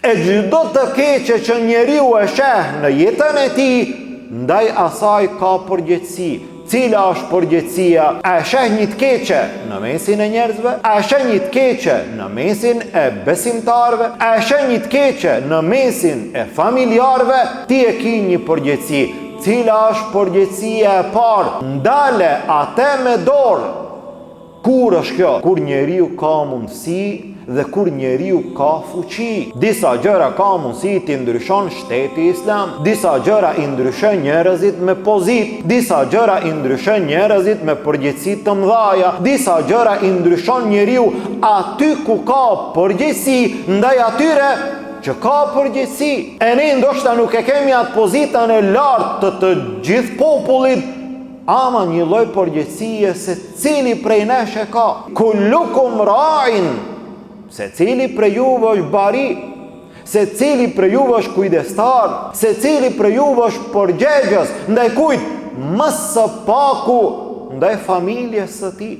E çdo të keqe që njeriu e sheh në jetën e tij, ndaj asaj ka përgjegjësi. Cila është përgjegjësia? A sheh një të keqe në mesin e njerëzve? A sheh një të keqe në mesin e besimtarëve? A sheh një të keqe në mesin e familjarëve? Ti e ke një përgjegjësi. Cila është përgjegjësia e parë? Ndale atë me dorë. Kur është kjo? Kur njeriu ka mundësi dhe kur njeriu ka fuqi. Disa gjëra ka mundësi t'i ndryshon shteti islam, disa gjëra i ndryshon njerëzit me pozit, disa gjëra i ndryshon njerëzit me përgjegjësi të mëdha, disa gjëra i ndryshon njeriu aty ku ka përgjegjësi ndaj atyre që ka përgjegjësi. E ne ndoshta nuk e kemi atë pozitën e lartë të gjithë popullit, ama një lloj përgjegjësie se cili prej nesh e ka. Kullukum ra'in, se cili prej juve është bari, se cili prej juve është kujdestar, se cili prej juve është përgjegjës, ndaj kujt? Më së paku ndaj familjes së tij.